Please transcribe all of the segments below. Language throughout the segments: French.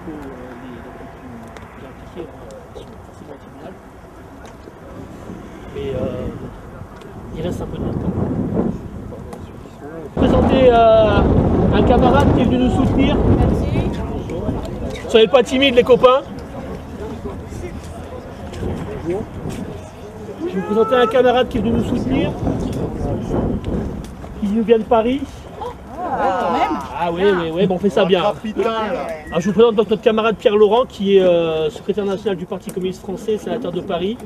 locaux, les impliqués sont forcément au tribunal. Mais il reste un peu de temps. Présenter un camarade qui est venu nous soutenir. Soyez pas timides les copains. Je vais vous présenter un camarade qui est venu nous soutenir. Qui nous vient de Paris. Ah oui, bon, on fait ça bien. Alors, je vous présente donc notre camarade Pierre Laurent, qui est secrétaire national du Parti communiste français, sénateur de Paris,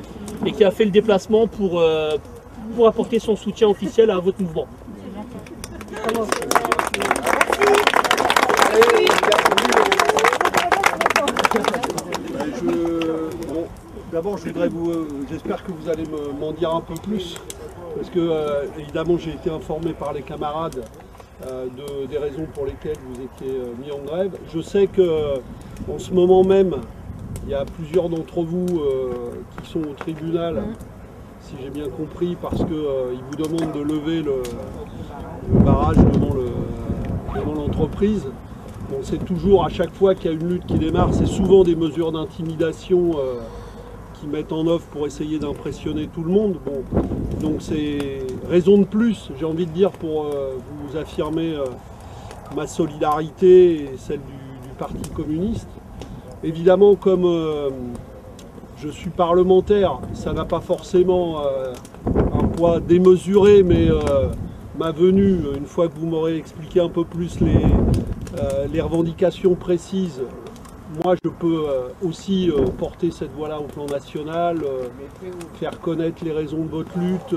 et qui a fait le déplacement pour apporter son soutien officiel à votre mouvement. D'abord, j'espère que vous allez m'en dire un peu plus, parce que évidemment j'ai été informé par les camarades des raisons pour lesquelles vous étiez mis en grève. Je sais qu'en ce moment même, il y a plusieurs d'entre vous qui sont au tribunal, si j'ai bien compris, parce qu'ils vous demandent de lever le barrage devant l'entreprise. Bon, c'est toujours, à chaque fois qu'il y a une lutte qui démarre, c'est souvent des mesures d'intimidation qui mettent en œuvre pour essayer d'impressionner tout le monde. Bon, donc c'est raison de plus, j'ai envie de dire, pour vous affirmer ma solidarité et celle du Parti communiste. Évidemment, comme je suis parlementaire, ça n'a pas forcément un poids démesuré, mais ma venue, une fois que vous m'aurez expliqué un peu plus les revendications précises, moi je peux aussi porter cette voix-là au plan national, faire connaître les raisons de votre lutte,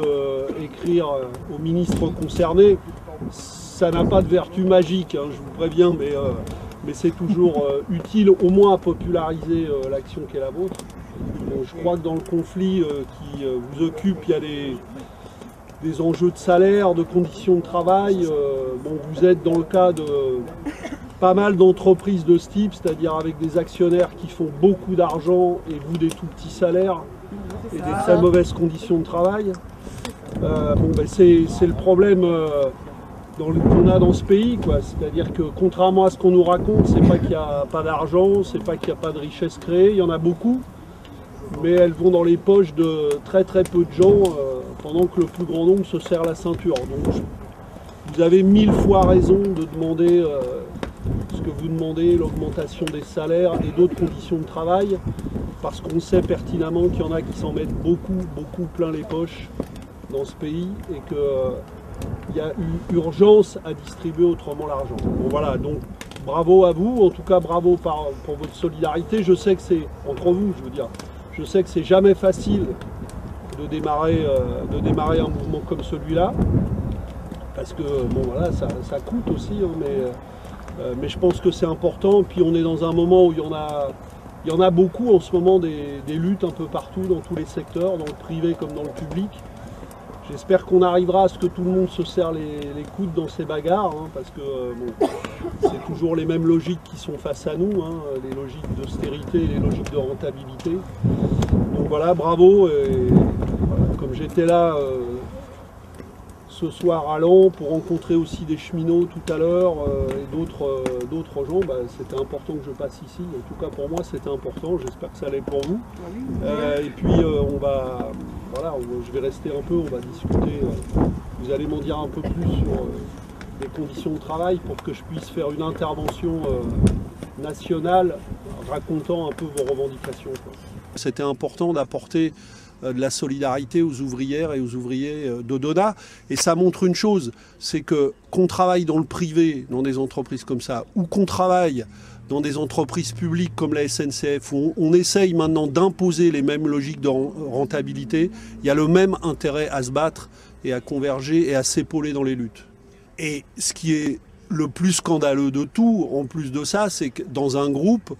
écrire aux ministres concernés. Ça n'a pas de vertu magique, hein, je vous préviens, mais c'est toujours utile au moins à populariser l'action qui est la vôtre. Bon, je crois que dans le conflit qui vous occupe, il y a des enjeux de salaire, de conditions de travail. Bon, vous êtes dans le cas de pas mal d'entreprises de ce type, c'est-à-dire avec des actionnaires qui font beaucoup d'argent et vous des tout petits salaires et des très mauvaises conditions de travail. Bon, ben c'est le problème qu'on a dans ce pays, quoi. C'est-à-dire que contrairement à ce qu'on nous raconte, c'est pas qu'il n'y a pas d'argent, c'est pas qu'il n'y a pas de richesse créée, il y en a beaucoup, mais elles vont dans les poches de très très peu de gens pendant que le plus grand nombre se serre la ceinture. Donc vous avez 1000 fois raison de demander ce que vous demandez, l'augmentation des salaires et d'autres conditions de travail, parce qu'on sait pertinemment qu'il y en a qui s'en mettent beaucoup plein les poches dans ce pays et qu'il y a eu urgence à distribuer autrement l'argent. Bon voilà, donc bravo à vous, en tout cas bravo pour votre solidarité. Je sais que c'est, entre vous je veux dire, je sais que c'est jamais facile de démarrer un mouvement comme celui-là, parce que bon voilà, ça coûte aussi, hein, mais je pense que c'est important. Puis on est dans un moment où il y en a beaucoup en ce moment, des luttes un peu partout, dans tous les secteurs, dans le privé comme dans le public. J'espère qu'on arrivera à ce que tout le monde se serre les coudes dans ces bagarres, hein, parce que bon, c'est toujours les mêmes logiques qui sont face à nous, hein, les logiques d'austérité et les logiques de rentabilité. Donc voilà, bravo. Et voilà, comme j'étais là ce soir à Laon pour rencontrer aussi des cheminots tout à l'heure et d'autres gens, bah, c'était important que je passe ici. En tout cas pour moi c'était important, j'espère que ça l'est pour vous. Et puis je vais rester un peu, on va discuter. Vous allez m'en dire un peu plus sur les conditions de travail pour que je puisse faire une intervention nationale racontant un peu vos revendications, quoi. C'était important d'apporter de la solidarité aux ouvrières et aux ouvriers d'Odona. Et ça montre une chose, c'est qu'on travaille dans le privé, dans des entreprises comme ça, ou qu'on travaille dans des entreprises publiques comme la SNCF, où on essaye maintenant d'imposer les mêmes logiques de rentabilité, il y a le même intérêt à se battre et à converger et à s'épauler dans les luttes. Et ce qui est le plus scandaleux de tout, en plus de ça, c'est que dans un groupe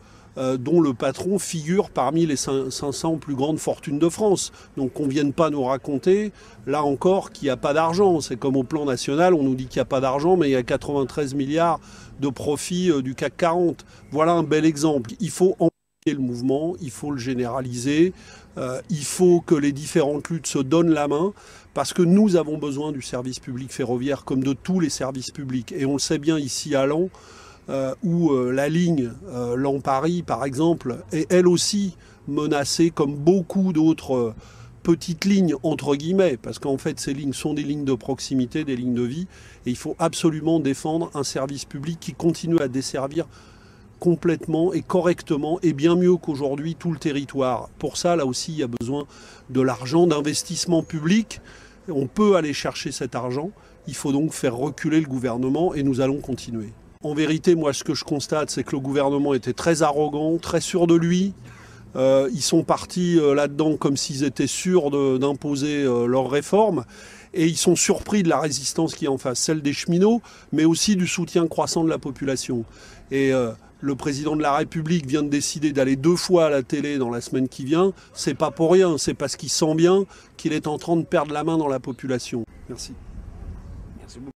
dont le patron figure parmi les 500 plus grandes fortunes de France. Donc qu'on ne vienne pas nous raconter, là encore, qu'il n'y a pas d'argent. C'est comme au plan national, on nous dit qu'il n'y a pas d'argent, mais il y a 93 milliards de profits du CAC 40. Voilà un bel exemple. Il faut amplifier le mouvement, il faut le généraliser, il faut que les différentes luttes se donnent la main, parce que nous avons besoin du service public ferroviaire comme de tous les services publics. Et on le sait bien ici à Laon, où la ligne Lens-Paris, par exemple, est elle aussi menacée comme beaucoup d'autres petites lignes, entre guillemets, parce qu'en fait ces lignes sont des lignes de proximité, des lignes de vie, et il faut absolument défendre un service public qui continue à desservir complètement et correctement, et bien mieux qu'aujourd'hui, tout le territoire. Pour ça, là aussi, il y a besoin de l'argent, d'investissement public. On peut aller chercher cet argent. Il faut donc faire reculer le gouvernement, et nous allons continuer. En vérité, moi, ce que je constate, c'est que le gouvernement était très arrogant, très sûr de lui. Ils sont partis là-dedans comme s'ils étaient sûrs d'imposer leurs réformes. Et ils sont surpris de la résistance qui est en face, celle des cheminots, mais aussi du soutien croissant de la population. Et le président de la République vient de décider d'aller 2 fois à la télé dans la semaine qui vient. C'est pas pour rien, c'est parce qu'il sent bien qu'il est en train de perdre la main dans la population. Merci. Merci beaucoup.